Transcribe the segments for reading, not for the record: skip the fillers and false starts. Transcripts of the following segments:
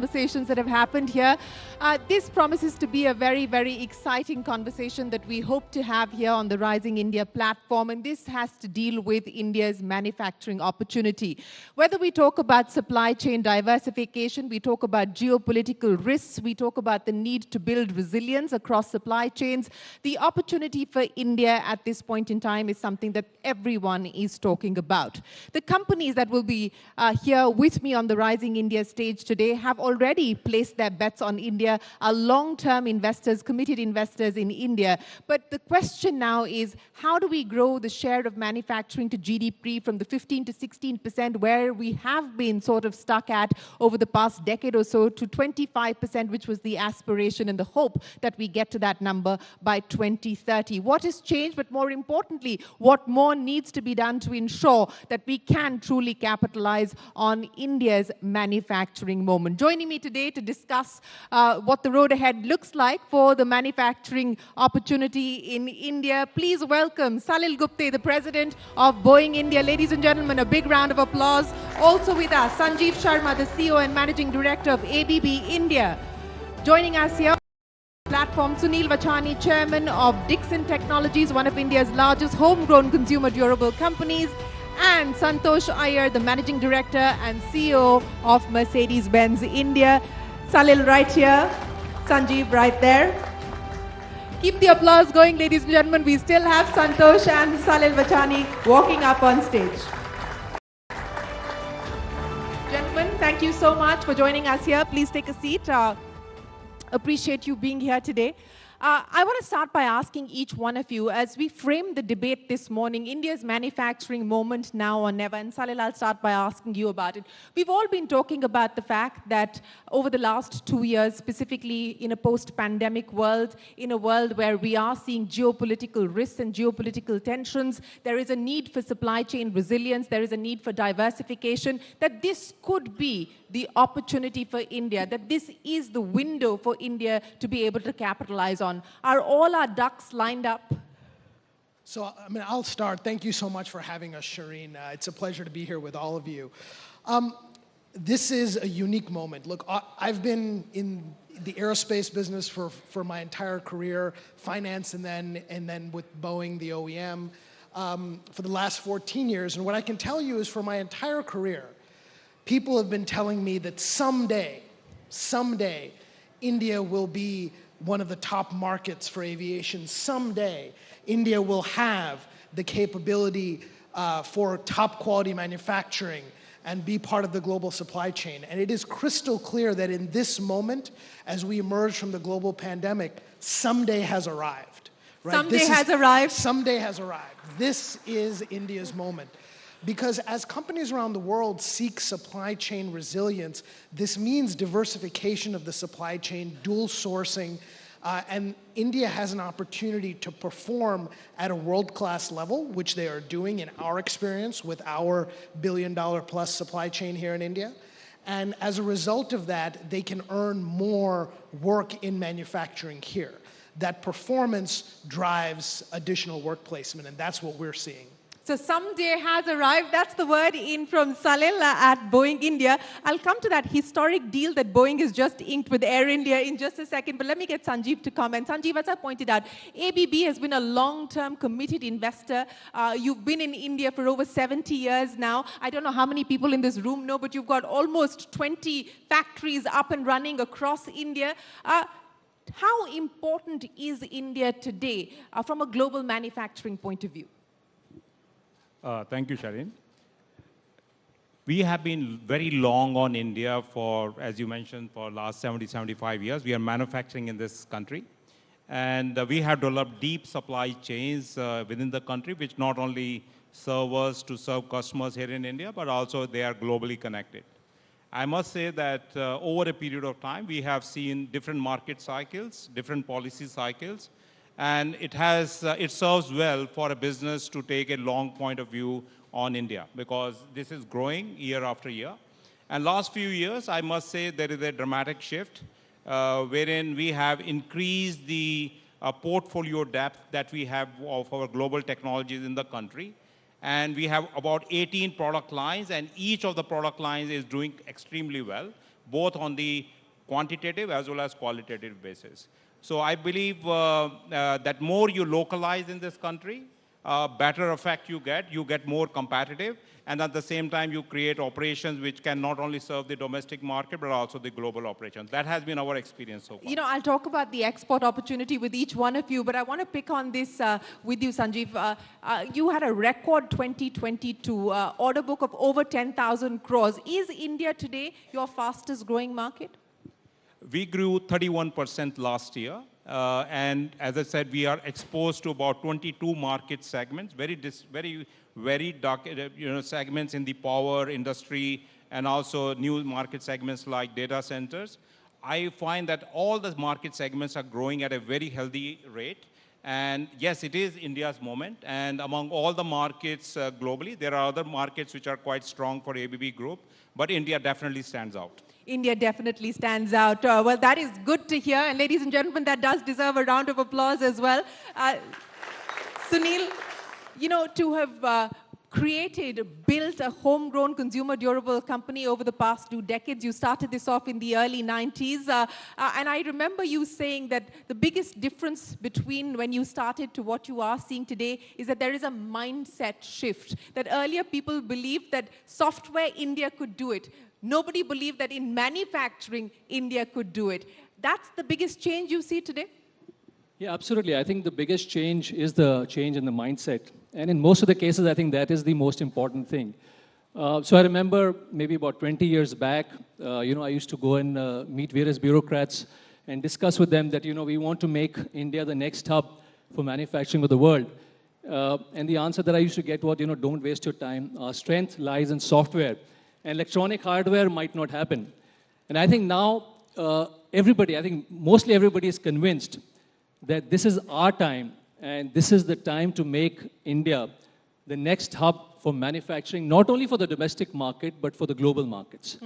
conversations that have happened here. This promises to be a very, very exciting conversation that we hope to have here on the Rising India platform, and this has to deal with India's manufacturing opportunity. Whether we talk about supply chain diversification, we talk about geopolitical risks, we talk about the need to build resilience across supply chains, the opportunity for India at this point in time is something that everyone is talking about. The companies that will be here with me on the Rising India stage today have already placed their bets on India, are long-term investors, committed investors in India. But the question now is, how do we grow the share of manufacturing to GDP from the 15 to 16% where we have been sort of stuck at over the past decade or so to 25%, which was the aspiration and the hope that we get to that number by 2030. What has changed, but more importantly, what more needs to be done to ensure that we can truly capitalize on India's manufacturing moment? Joining me today to discuss what the road ahead looks like for the manufacturing opportunity in India, please welcome Salil Gupte, the president of Boeing India. Ladies and gentlemen, a big round of applause. Also with us, Sanjeev Sharma, the CEO and managing director of ABB India. Joining us here platform, Sunil Vachani, chairman of Dixon Technologies, one of India's largest homegrown consumer durable companies, and Santosh Iyer, the managing director and CEO of Mercedes-Benz India. Salil right here, Sanjeev right there. Keep the applause going, ladies and gentlemen. We still have Santosh and Salil Vachani walking up on stage. Gentlemen, thank you so much for joining us here. Please take a seat. Appreciate you being here today. I want to start by asking each one of you, as we frame the debate this morning, India's manufacturing moment now or never, and Salil, I'll start by asking you about it. We've all been talking about the fact that over the last 2 years, specifically in a post-pandemic world, in a world where we are seeing geopolitical risks and geopolitical tensions, there is a need for supply chain resilience, there is a need for diversification, that this could be the opportunity for India, that this is the window for India to be able to capitalize on. Are all our ducks lined up? So, I'll start. Thank you so much for having us, Shireen. It's a pleasure to be here with all of you. This is a unique moment. Look, I've been in the aerospace business for my entire career, finance and then with Boeing, the OEM, for the last 14 years. And what I can tell you is for my entire career, people have been telling me that someday, India will be one of the top markets for aviation. Someday, India will have the capability for top quality manufacturing and be part of the global supply chain. And it is crystal clear that in this moment, as we emerge from the global pandemic, someday has arrived. Right? Someday has arrived. Someday has arrived. This is India's moment. Because as companies around the world seek supply chain resilience, this means diversification of the supply chain, dual sourcing, and India has an opportunity to perform at a world-class level, which they are doing in our experience with our billion-dollar-plus supply chain here in India. And as a result of that, they can earn more work in manufacturing here. That performance drives additional work placement, and that's what we're seeing. So someday has arrived. That's the word in from Salil at Boeing India. I'll come to that historic deal that Boeing has just inked with Air India in just a second. But let me get Sanjeev to comment. Sanjeev, as I pointed out, ABB has been a long-term committed investor. You've been in India for over 70 years now. I don't know how many people in this room know, but you've got almost 20 factories up and running across India. How important is India today from a global manufacturing point of view? Thank you, Shireen. We have been very long on India for, as you mentioned, for the last 70, 75 years. We are manufacturing in this country. And we have developed deep supply chains within the country, which not only serve us to serve customers here in India, but also they are globally connected. I must say that over a period of time, we have seen different market cycles, different policy cycles, and it serves well for a business to take a long point of view on India, because this is growing year after year. And last few years, I must say there is a dramatic shift wherein we have increased the portfolio depth that we have of our global technologies in the country. And we have about 18 product lines, and each of the product lines is doing extremely well. both on the quantitative as well as qualitative basis. So I believe that more you localize in this country, better effect you get more competitive, and at the same time you create operations which can not only serve the domestic market but also the global operations. That has been our experience so far. You know, I'll talk about the export opportunity with each one of you, but I want to pick on this with you, Sanjeev. You had a record 2022 order book of over 10,000 crores. Is India today your fastest growing market? We grew 31% last year. And as I said, we are exposed to about 22 market segments, very dark, segments in the power industry and also new market segments like data centers. I find that all the market segments are growing at a very healthy rate. And yes, it is India's moment. And among all the markets globally, there are other markets which are quite strong for ABB Group, but India definitely stands out. India definitely stands out. Well, that is good to hear. And ladies and gentlemen, that does deserve a round of applause as well. Sunil, you know, to have built a homegrown consumer durable company over the past 2 decades. You started this off in the early 90s. And I remember you saying that the biggest difference between when you started to what you are seeing today is that there is a mindset shift. That earlier people believed that software, India could do it. Nobody believed that in manufacturing, India could do it. That's the biggest change you see today? Yeah, absolutely. I think the biggest change is the change in the mindset. And in most of the cases, I think that is the most important thing. So I remember maybe about 20 years back, I used to go and meet various bureaucrats and discuss with them that, we want to make India the next hub for manufacturing of the world. And the answer that I used to get was, don't waste your time. Our strength lies in software. And electronic hardware might not happen. And I think now mostly everybody is convinced that this is our time and this is the time to make India the next hub for manufacturing, not only for the domestic market, but for the global markets.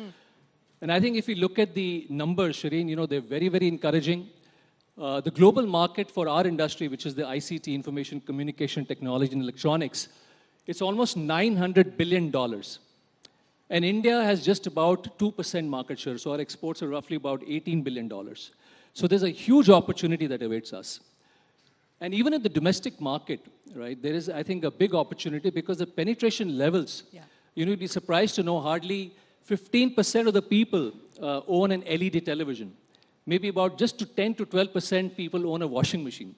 And I think if you look at the numbers, Shireen, they're very, very encouraging. The global market for our industry, which is the ICT, information, communication, technology, and electronics, it's almost $900 billion. And India has just about 2% market share, so our exports are roughly about $18 billion. So there's a huge opportunity that awaits us. And even in the domestic market, right, there is, I think, a big opportunity because the penetration levels, you'd be surprised to know hardly 15% of the people own an LED television. Maybe about just to 10 to 12% people own a washing machine.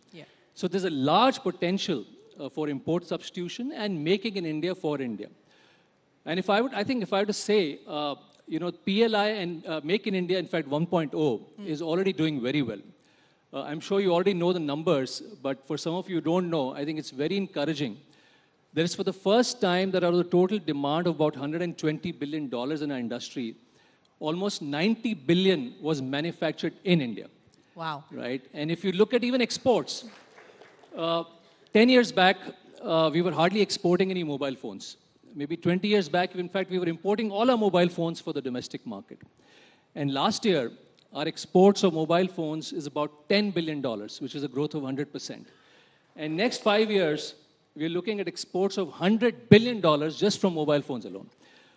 So there's a large potential for import substitution and making in India for India. And if I were to say, PLI and Make in India, in fact, 1.0 is already doing very well. I'm sure you already know the numbers, but for some of you who don't know, I think it's very encouraging. There is for the first time that out of the total demand of about $120 billion in our industry, almost 90 billion was manufactured in India. Wow. Right? And if you look at even exports, 10 years back, we were hardly exporting any mobile phones. Maybe 20 years back, in fact, we were importing all our mobile phones for the domestic market. And last year, our exports of mobile phones is about $10 billion, which is a growth of 100%. And next 5 years, we're looking at exports of $100 billion just from mobile phones alone.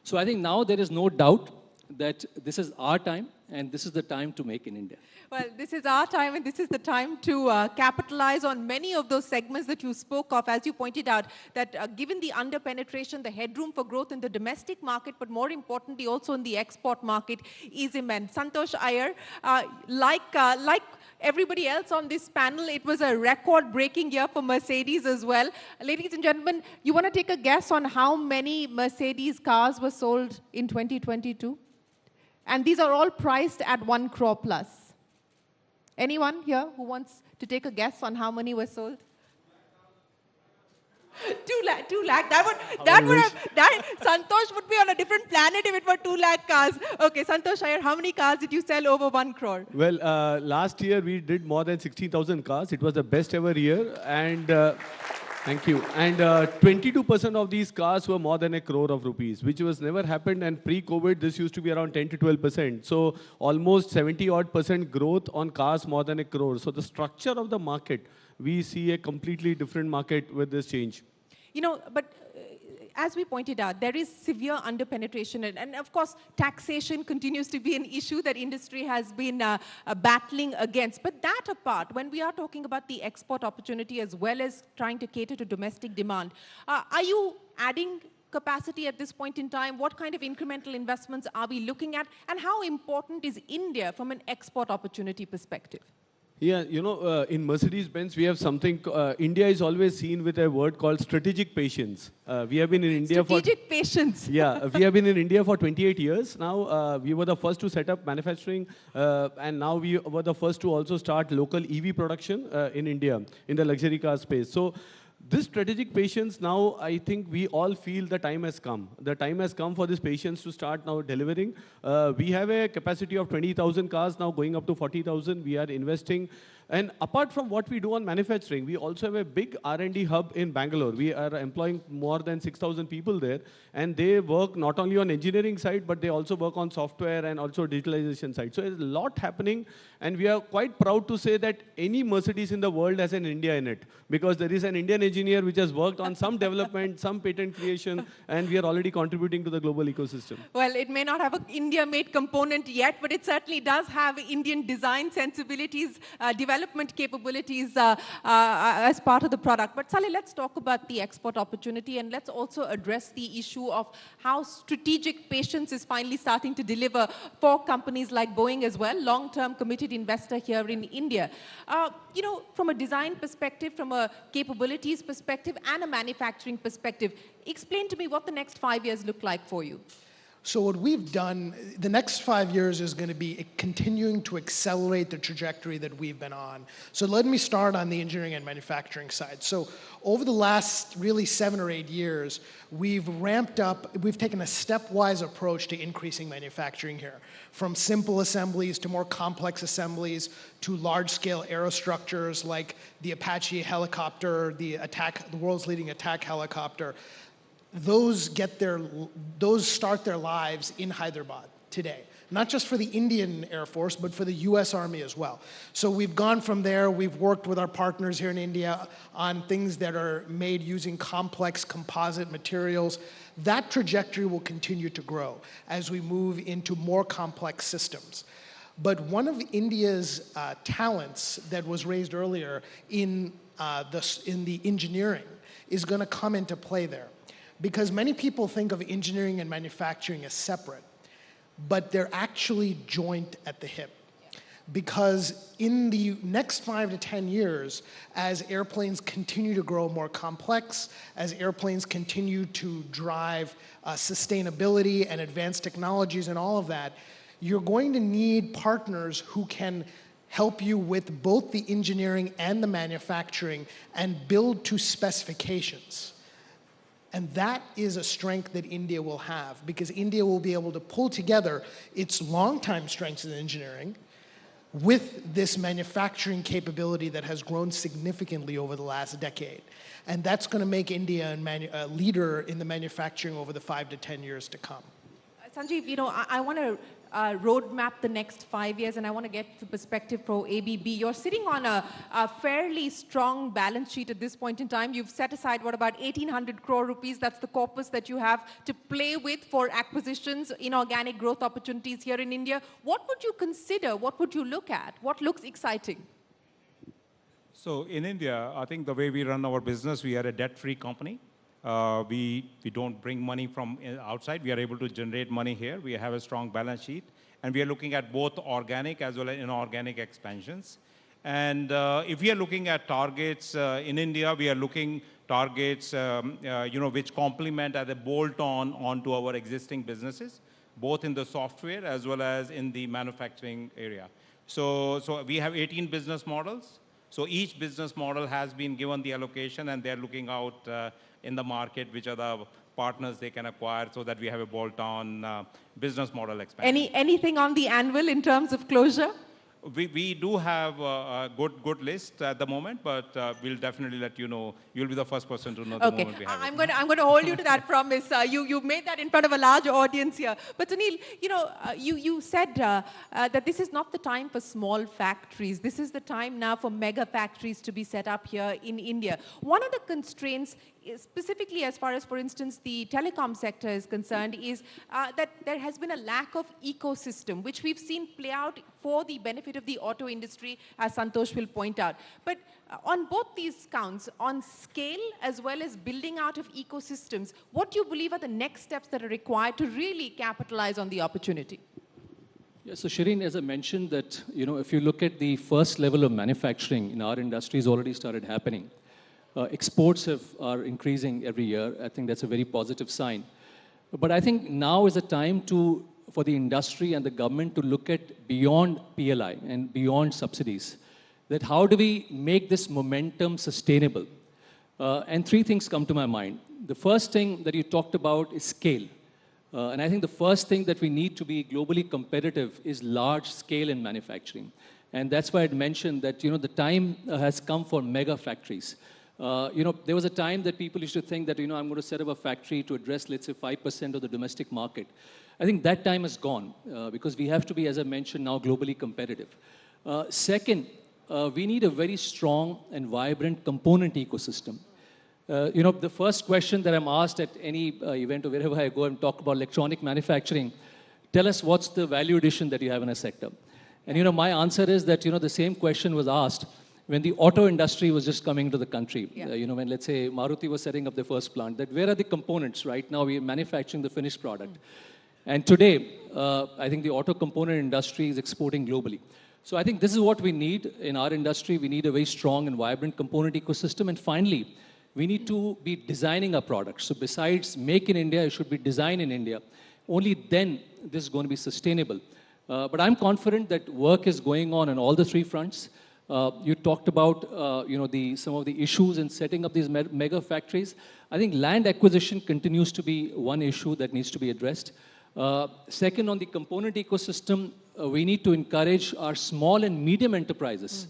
So I think now there is no doubt that this is our time, and this is the time to make in India. Well, this is our time, and this is the time to capitalize on many of those segments that you spoke of, as you pointed out, that given the under-penetration, the headroom for growth in the domestic market, but more importantly also in the export market, is immense. Santosh Iyer, like everybody else on this panel, it was a record-breaking year for Mercedes as well. Ladies and gentlemen, you want to take a guess on how many Mercedes cars were sold in 2022? And these are all priced at 1 crore plus. Anyone here who wants to take a guess on how many were sold? 2 lakh. Santosh would be on a different planet if it were 2 lakh cars. Okay, Santosh Iyer, how many cars did you sell over 1 crore? Well, last year we did more than 16,000 cars. It was the best ever year. And thank you. And 22% of these cars were more than 1 crore of rupees, which was never happened. And pre-COVID, this used to be around 10 to 12%. So almost 70-odd% growth on cars more than 1 crore. So the structure of the market, we see a completely different market with this change. But as we pointed out, there is severe underpenetration, and of course, taxation continues to be an issue that industry has been battling against. But that apart, when we are talking about the export opportunity as well as trying to cater to domestic demand, are you adding capacity at this point in time? What kind of incremental investments are we looking at? And how important is India from an export opportunity perspective? Yeah, in Mercedes-Benz, we have something, India is always seen with a word called strategic patience. We have been in India strategic patience. Yeah, we have been in India for 28 years now. We were the first to set up manufacturing, and now we were the first to also start local EV production in India, in the luxury car space. So this strategic patience now, I think we all feel the time has come. The time has come for this patience to start now delivering. We have a capacity of 20,000 cars now going up to 40,000. We are investing. And apart from what we do on manufacturing, we also have a big R&D hub in Bangalore. We are employing more than 6,000 people there. And they work not only on engineering side, but they also work on software and also digitalization side. So there's a lot happening. And we are quite proud to say that any Mercedes in the world has an India in it. Because there is an Indian engineer which has worked on some development, some patent creation, and we are already contributing to the global ecosystem. Well, it may not have an India-made component yet, but it certainly does have Indian design sensibilities, development capabilities as part of the product. But Saleh, let's talk about the export opportunity, and let's also address the issue of how strategic patience is finally starting to deliver for companies like Boeing as well, long-term committed investor here in India. From a design perspective, from a capabilities perspective, and a manufacturing perspective, explain to me what the next 5 years look like for you. So what we've done, the next 5 years is going to be continuing to accelerate the trajectory that we've been on. So let me start on the engineering and manufacturing side. So over the last really 7 or 8 years, we've ramped up, we've taken a stepwise approach to increasing manufacturing here. From simple assemblies to more complex assemblies to large-scale aerostructures like the Apache helicopter, the world's leading attack helicopter. Those start their lives in Hyderabad today. Not just for the Indian Air Force, but for the US Army as well. So we've gone from there, we've worked with our partners here in India on things that are made using complex composite materials. That trajectory will continue to grow as we move into more complex systems. But one of India's talents that was raised earlier in the engineering is going to come into play there. Because many people think of engineering and manufacturing as separate, but they're actually joint at the hip. Because in the next 5 to 10 years, as airplanes continue to grow more complex, as airplanes continue to drive sustainability and advanced technologies and all of that, you're going to need partners who can help you with both the engineering and the manufacturing and build to specifications. And that is a strength that India will have, because India will be able to pull together its long-time strengths in engineering with this manufacturing capability that has grown significantly over the last decade. And that's going to make India a leader in the manufacturing over the 5 to 10 years to come. Sanjeev, I want to roadmap the next 5 years, and I want to get the perspective for ABB. You're sitting on a fairly strong balance sheet at this point in time. You've set aside, about 1,800 crore rupees. That's the corpus that you have to play with for acquisitions, inorganic growth opportunities here in India. What would you consider? What would you look at? What looks exciting? So in India, I think the way we run our business, we are a debt-free company. We don't bring money from outside. We are able to generate money here. We have a strong balance sheet. And we are looking at both organic as well as inorganic expansions. And if we are looking at targets in India, we are looking targets which complement as a bolt-on onto our existing businesses, both in the software as well as in the manufacturing area. So we have 18 business models. So each business model has been given the allocation, and they're looking out in the market which are the partners they can acquire, so that we have a bolt-on business model expansion. Anything on the anvil in terms of closure? We do have a good list at the moment, but we'll definitely let you know. You'll be the first person to know the moment we have it. I'm going to hold you to that promise. You made that in front of a large audience here. But Sunil, you said that this is not the time for small factories. This is the time now for mega factories to be set up here in India. One of the constraints specifically as far as, for instance, the telecom sector is concerned, is that there has been a lack of ecosystem, which we've seen play out for the benefit of the auto industry, as Santosh will point out. But on both these counts, on scale as well as building out of ecosystems, what do you believe are the next steps that are required to really capitalize on the opportunity? Yeah, so Shireen, as I mentioned that, if you look at the first level of manufacturing in our industry has already started happening. Exports are increasing every year. I think that's a very positive sign. But I think now is the time for the industry and the government to look at beyond PLI and beyond subsidies. That how do we make this momentum sustainable? And three things come to my mind. The first thing that you talked about is scale. And I think the first thing that we need to be globally competitive is large scale in manufacturing. And that's why I'd mentioned that, the time has come for mega factories. There was a time that people used to think that, I'm going to set up a factory to address, let's say, 5% of the domestic market. I think that time is gone because we have to be, as I mentioned, now globally competitive. Second, we need a very strong and vibrant component ecosystem. The first question that I'm asked at any event or wherever I go and talk about electronic manufacturing, tell us what's the value addition that you have in a sector. And my answer is that the same question was asked when the auto industry was just coming to the country. Yeah. When let's say Maruti was setting up their first plant, that where are the components? Right now we are manufacturing the finished product. And today, I think the auto component industry is exporting globally. So I think this is what we need in our industry. We need a very strong and vibrant component ecosystem. And finally, we need to be designing our products. So besides make in India, it should be design in India. Only then this is going to be sustainable. But I'm confident that work is going on all the three fronts. You talked about some of the issues in setting up these mega factories. I think land acquisition continues to be one issue that needs to be addressed. Second, on the component ecosystem, we need to encourage our small and medium enterprises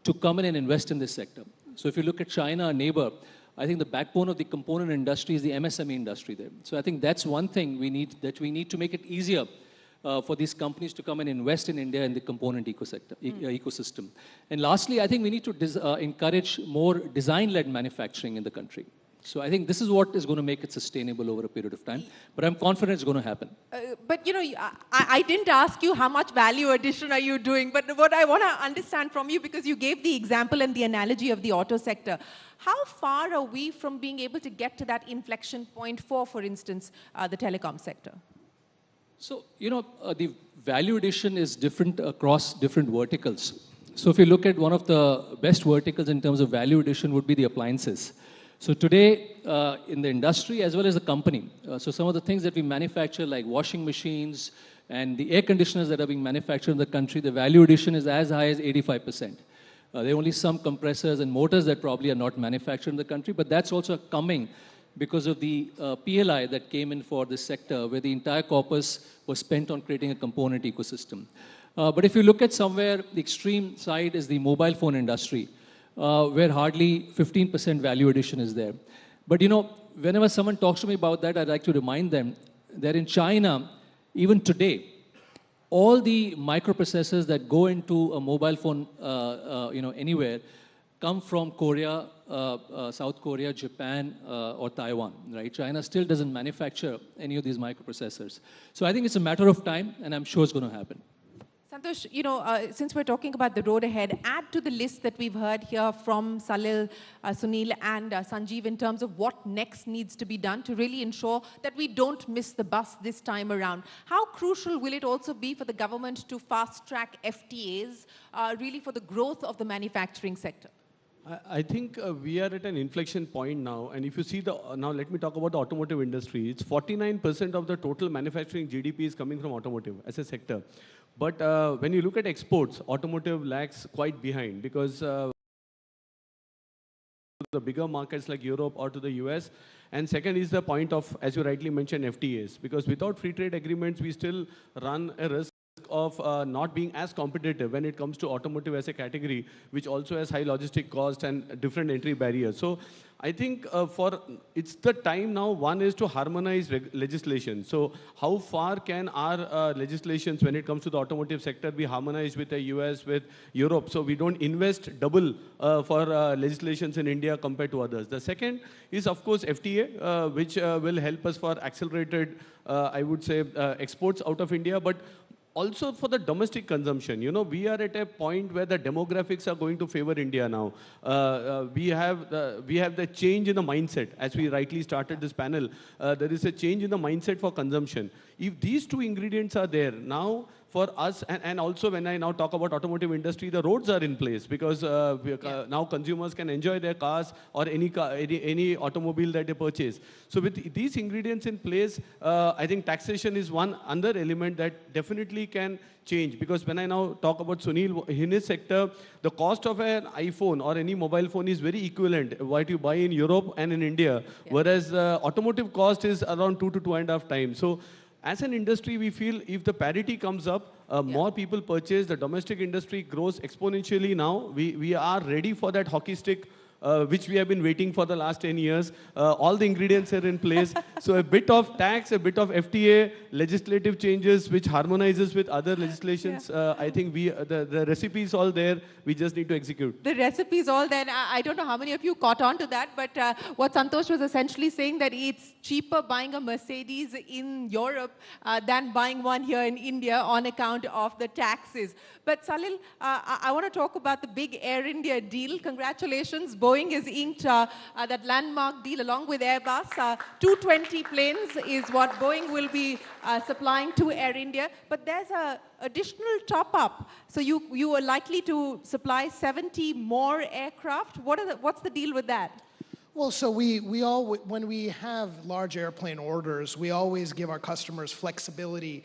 to come in and invest in this sector. So if you look at China, our neighbor, I think the backbone of the component industry is the MSME industry there. So I think that's one thing we need to make it easier for these companies to come and invest in India in the component ecosystem. And lastly, I think we need to encourage more design-led manufacturing in the country. So I think this is what is going to make it sustainable over a period of time. But I'm confident it's going to happen. But I didn't ask you how much value addition are you doing, but what I want to understand from you, because you gave the example and the analogy of the auto sector, how far are we from being able to get to that inflection point for instance, the telecom sector? So, the value addition is different across different verticals. So if you look at one of the best verticals in terms of value addition would be the appliances. So today, in the industry as well as the company, so some of the things that we manufacture like washing machines and the air conditioners that are being manufactured in the country, the value addition is as high as 85%. There are only some compressors and motors that probably are not manufactured in the country, but that's also coming because of the PLI that came in for this sector, where the entire corpus was spent on creating a component ecosystem. But if you look at somewhere, the extreme side is the mobile phone industry, where hardly 15% value addition is there. But whenever someone talks to me about that, I'd like to remind them that in China, even today, all the microprocessors that go into a mobile phone, anywhere, come from Korea, South Korea, Japan, or Taiwan, right? China still doesn't manufacture any of these microprocessors. So I think it's a matter of time, and I'm sure it's going to happen. Santosh, since we're talking about the road ahead, add to the list that we've heard here from Salil, Sunil, and Sanjeev in terms of what next needs to be done to really ensure that we don't miss the bus this time around. How crucial will it also be for the government to fast-track FTAs, really for the growth of the manufacturing sector? I think we are at an inflection point now, and if you see now let me talk about the automotive industry. It's 49% of the total manufacturing GDP is coming from automotive as a sector. But when you look at exports, automotive lags quite behind because the bigger markets like Europe or to the US. And second is the point of, as you rightly mentioned, FTAs, because without free trade agreements, we still run a risk of not being as competitive when it comes to automotive as a category, which also has high logistic cost and different entry barriers. So I think it's the time now, one is to harmonize legislation. So how far can our legislations when it comes to the automotive sector be harmonized with the US, with Europe, so we don't invest double for legislations in India compared to others. The second is, of course, FTA, which will help us for accelerated, I would say, exports out of India, but also for the domestic consumption. You know, we are at a point where the demographics are going to favor India now. We have the change in the mindset. As we rightly started this panel, there is a change in the mindset for consumption. If these two ingredients are there, now for us, and also when I now talk about automotive industry, the roads are in place because now consumers can enjoy their cars or any automobile that they purchase. So with these ingredients in place, I think taxation is one other element that definitely can change. Because when I now talk about Sunil, in his sector, the cost of an iPhone or any mobile phone is very equivalent what you buy in Europe and in India, whereas the automotive cost is around 2 to 2.5 times. So as an industry, we feel if the parity comes up, more people purchase, the domestic industry grows exponentially now. We are ready for that hockey stick, which we have been waiting for the last 10 years. All the ingredients are in place. So a bit of tax, a bit of FTA, legislative changes, which harmonizes with other legislations. I think the recipe is all there. We just need to execute. The recipe is all there. I don't know how many of you caught on to that, but what Santosh was essentially saying that it's cheaper buying a Mercedes in Europe than buying one here in India on account of the taxes. But Salil, I want to talk about the big Air India deal. Congratulations. Boeing has inked that landmark deal along with Airbus. 220 planes is what Boeing will be supplying to Air India. But there's an additional top-up. So you are likely to supply 70 more aircraft. What's the deal with that? Well, so when we have large airplane orders, we always give our customers flexibility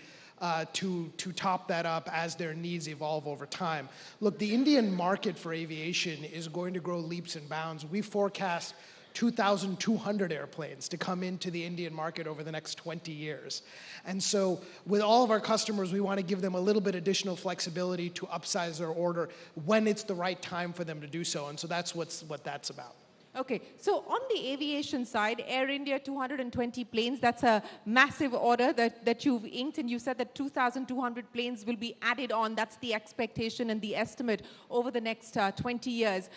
to top that up as their needs evolve over time. Look, the Indian market for aviation is going to grow leaps and bounds. We forecast 2,200 airplanes to come into the Indian market over the next 20 years. And so with all of our customers, we want to give them a little bit additional flexibility to upsize their order when it's the right time for them to do so. And so that's what that's about. Okay, so on the aviation side, Air India 220 planes, that's a massive order that you've inked, and you said that 2,200 planes will be added on. That's the expectation and the estimate over the next 20 years.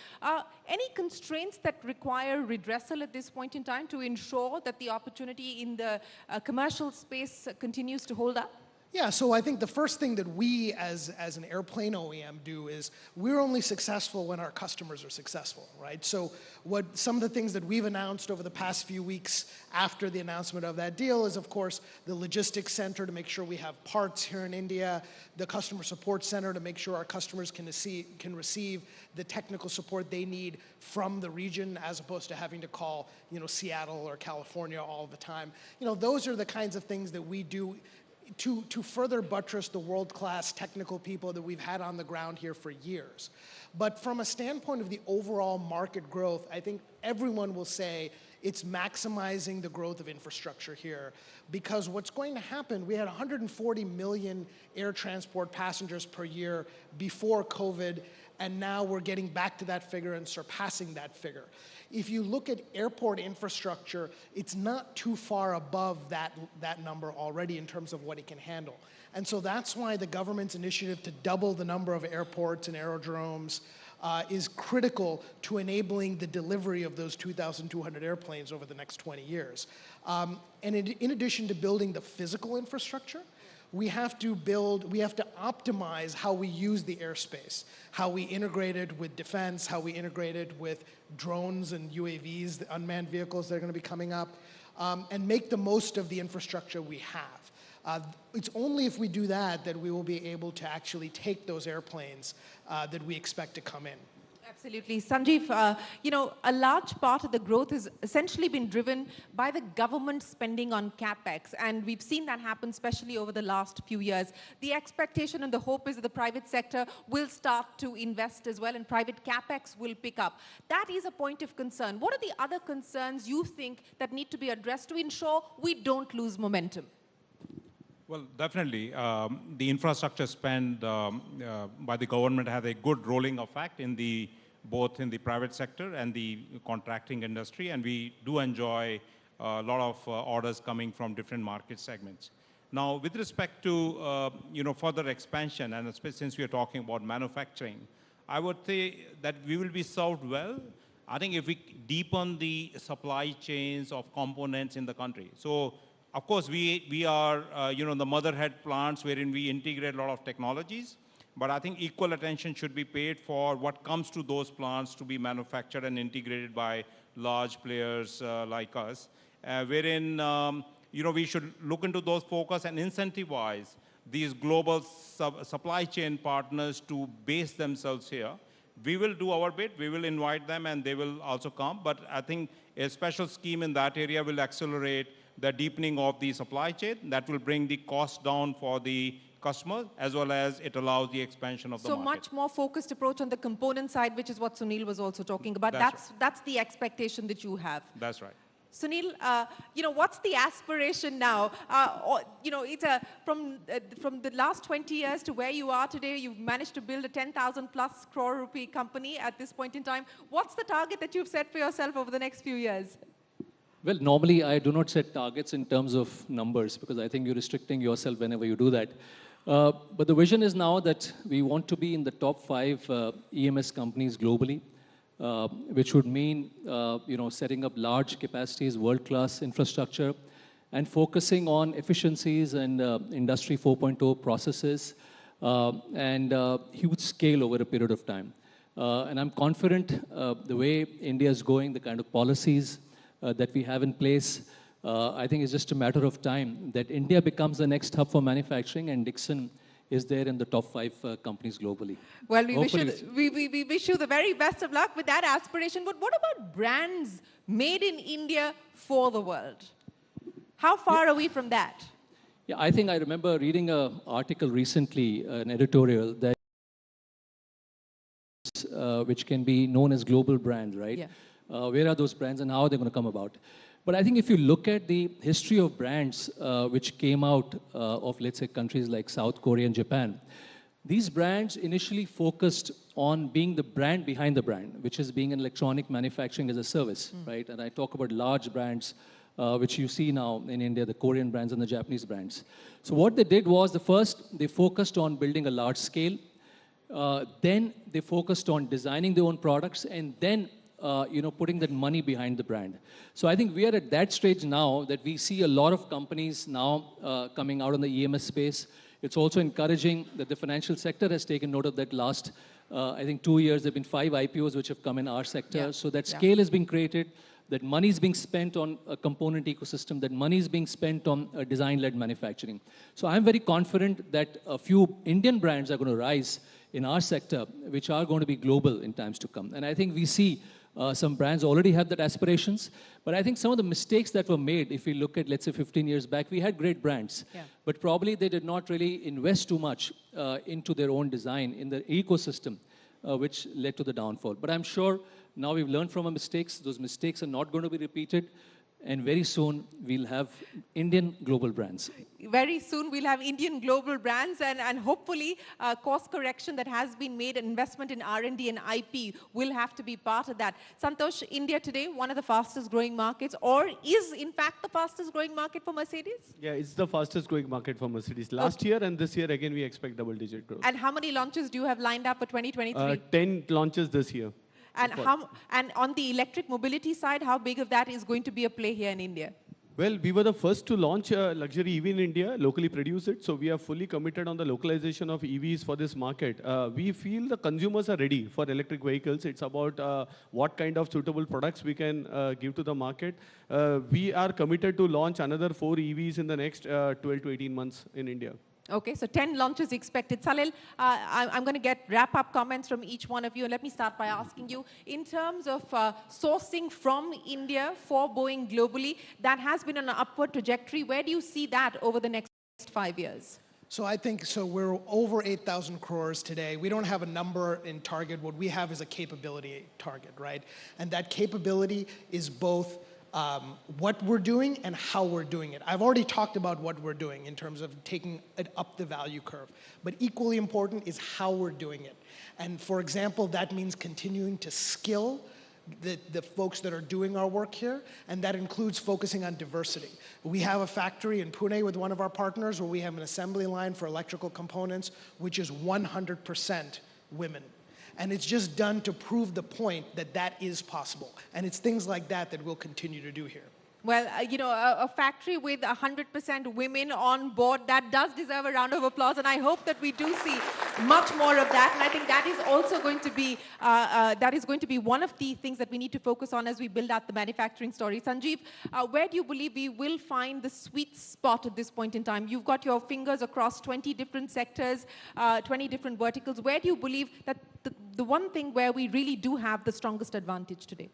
Any constraints that require redressal at this point in time to ensure that the opportunity in the commercial space continues to hold up? Yeah, so I think the first thing that we as an airplane OEM do is we're only successful when our customers are successful, right? So some of the things that we've announced over the past few weeks after the announcement of that deal is, of course, the logistics center to make sure we have parts here in India, the customer support center to make sure our customers can receive the technical support they need from the region as opposed to having to call, Seattle or California all the time. Those are the kinds of things that we do to further buttress the world-class technical people that we've had on the ground here for years. But from a standpoint of the overall market growth, I think everyone will say it's maximizing the growth of infrastructure here, because what's going to happen, we had 140 million air transport passengers per year before COVID, and now we're getting back to that figure and surpassing that figure. If you look at airport infrastructure, it's not too far above that number already in terms of what it can handle. And so that's why the government's initiative to double the number of airports and aerodromes is critical to enabling the delivery of those 2,200 airplanes over the next 20 years. And in addition to building the physical infrastructure, we have to optimize how we use the airspace, how we integrate it with defense, how we integrate it with drones and UAVs, the unmanned vehicles that are going to be coming up, and make the most of the infrastructure we have. It's only if we do that that we will be able to actually take those airplanes that we expect to come in. Absolutely. Sanjeev, a large part of the growth has essentially been driven by the government spending on CapEx, and we've seen that happen especially over the last few years. The expectation and the hope is that the private sector will start to invest as well, and private CapEx will pick up. That is a point of concern. What are the other concerns you think that need to be addressed to ensure we don't lose momentum? Well, definitely. The infrastructure spend by the government has a good rolling effect in both in the private sector and the contracting industry, and we do enjoy a lot of orders coming from different market segments. Now, with respect to further expansion, and especially since we are talking about manufacturing, I would say that we will be served well. I think if we deepen the supply chains of components in the country. So, of course, we are, the motherhead plants wherein we integrate a lot of technologies, but I think equal attention should be paid for what comes to those plants to be manufactured and integrated by large players like us, wherein, we should look into those focus and incentivize these global supply chain partners to base themselves here. We will do our bit, we will invite them, and they will also come, but I think a special scheme in that area will accelerate the deepening of the supply chain. That will bring the cost down for the customer, as well as it allows the expansion of the market. So much more focused approach on the component side, which is what Sunil was also talking about. That's the expectation that you have. That's right. Sunil, what's the aspiration now? It's from the last 20 years to where you are today, you've managed to build a 10,000 plus crore rupee company at this point in time. What's the target that you've set for yourself over the next few years? Well, normally I do not set targets in terms of numbers because I think you're restricting yourself whenever you do that. But the vision is now that we want to be in the top 5 EMS companies globally, which would mean setting up large capacities, world-class infrastructure, and focusing on efficiencies and Industry 4.0 processes and huge scale over a period of time. And I'm confident the way India is going, the kind of policies that we have in place, I think it's just a matter of time that India becomes the next hub for manufacturing, and Dixon is there in the top 5 companies globally. Well, we wish you the very best of luck with that aspiration. But what about brands made in India for the world? How far are we from that? Yeah, I think I remember reading an article recently, an editorial that which can be known as global brand, right? Yeah. Where are those brands and how are they going to come about? But I think if you look at the history of brands which came out of, let's say, countries like South Korea and Japan, these brands initially focused on being the brand behind the brand, which is being an electronic manufacturing as a service, right? And I talk about large brands, which you see now in India, the Korean brands and the Japanese brands. So what they did was, they focused on building a large scale, then they focused on designing their own products, and then putting that money behind the brand. So I think we are at that stage now that we see a lot of companies now coming out in the EMS space. It's also encouraging that the financial sector has taken note of that. Last, I think 2 years, there have been 5 IPOs which have come in our sector. Yeah. So that scale is being created, that money is being spent on a component ecosystem, that money is being spent on design-led manufacturing. So I'm very confident that a few Indian brands are going to rise in our sector, which are going to be global in times to come. And I think we see some brands already have that aspirations, but I think some of the mistakes that were made, if we look at, let's say, 15 years back, we had great brands, but probably they did not really invest too much into their own design in the ecosystem, which led to the downfall. But I'm sure now we've learned from our mistakes. Those mistakes are not going to be repeated. And very soon, we'll have Indian global brands. Very soon, we'll have Indian global brands, and hopefully, course correction that has been made, investment in R&D and IP will have to be part of that. Santosh, India today, one of the fastest growing markets, or is in fact the fastest growing market for Mercedes? Yeah, it's the fastest growing market for Mercedes. Last year and this year, again, we expect double-digit growth. And how many launches do you have lined up for 2023? 10 launches this year. And on the electric mobility side, how big of that is going to be a play here in India? Well, we were the first to launch a luxury EV in India, locally produce it. So we are fully committed on the localization of EVs for this market. We feel the consumers are ready for electric vehicles. It's about what kind of suitable products we can give to the market. We are committed to launch another 4 EVs in the next 12 to 18 months in India. Okay, so 10 launches expected. Salil, I'm going to get wrap-up comments from each one of you. Let me start by asking you, in terms of sourcing from India for Boeing globally, that has been on an upward trajectory. Where do you see that over the next 5 years? So I think, we're over 8,000 crores today. We don't have a number in target. What we have is a capability target, right? And that capability is both what we're doing and how we're doing it. I've already talked about what we're doing in terms of taking it up the value curve, but equally important is how we're doing it. And for example, that means continuing to skill the folks that are doing our work here, and that includes focusing on diversity. We have a factory in Pune with one of our partners where we have an assembly line for electrical components, which is 100% women. And it's just done to prove the point that that is possible. And it's things like that that we'll continue to do here. Well, a factory with 100% women on board, that does deserve a round of applause, and I hope that we do see much more of that. And I think that is also going to be one of the things that we need to focus on as we build out the manufacturing story. Sanjeev, where do you believe we will find the sweet spot at this point in time? You've got your fingers across 20 different sectors, 20 different verticals. Where do you believe that the one thing where we really do have the strongest advantage today?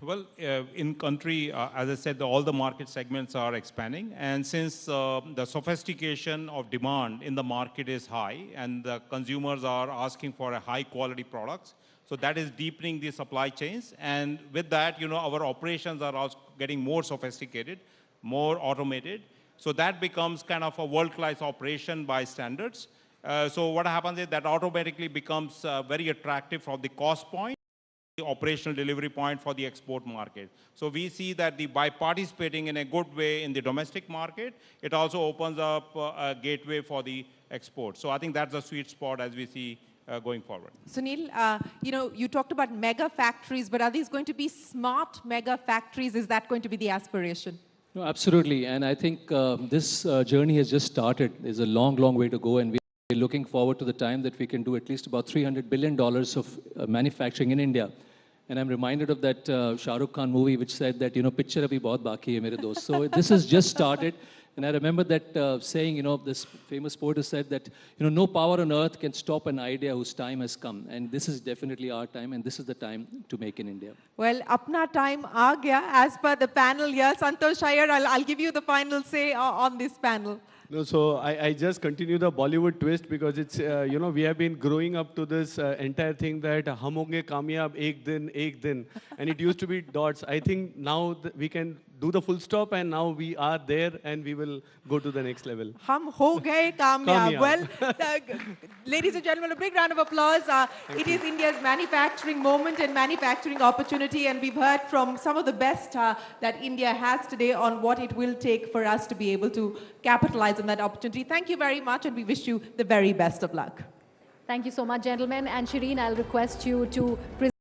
Well, in country, as I said, all the market segments are expanding. And since the sophistication of demand in the market is high and the consumers are asking for a high quality products, so that is deepening the supply chains. And with that, our operations are also getting more sophisticated, more automated. So that becomes kind of a world-class operation by standards. So what happens is that automatically becomes very attractive from the cost point, operational delivery point for the export market. So we see that by participating in a good way in the domestic market, it also opens up a gateway for the export. So I think that's a sweet spot as we see going forward. Sunil, you talked about mega factories, but are these going to be smart mega factories? Is that going to be the aspiration? No, absolutely. And I think this journey has just started. There's a long, long way to go, and we're looking forward to the time that we can do at least about $300 billion of manufacturing in India. And I'm reminded of that Shah Rukh Khan movie which said that, picture abhi bahut baki hai mere dost. So this has just started. And I remember that saying, this famous poet who said that, no power on earth can stop an idea whose time has come. And this is definitely our time, and this is the time to make in India. Well, apna time aa gaya, as per the panel here. Santosh Iyer, I'll give you the final say on this panel. No, so I just continue the Bollywood twist because it's, we have been growing up to this entire thing that hum honge kamyab ek din, and it used to be dots. I think now we can do the full stop, and now we are there, and we will go to the next level. Hum ho gaye kamyab. Well, ladies and gentlemen, a big round of applause. It is India's manufacturing moment and manufacturing opportunity, and we've heard from some of the best that India has today on what it will take for us to be able to capitalize on that opportunity. Thank you very much, and we wish you the very best of luck. Thank you so much, gentlemen. And Shireen, I'll request you to present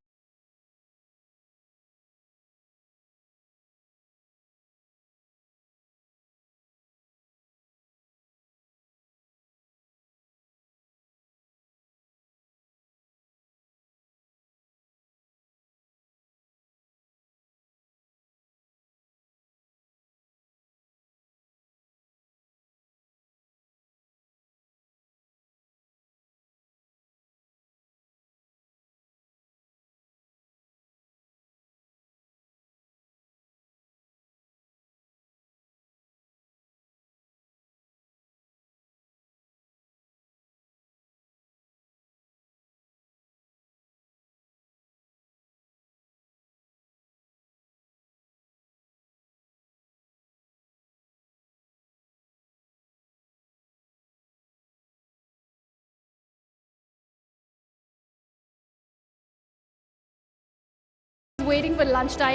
waiting for lunchtime.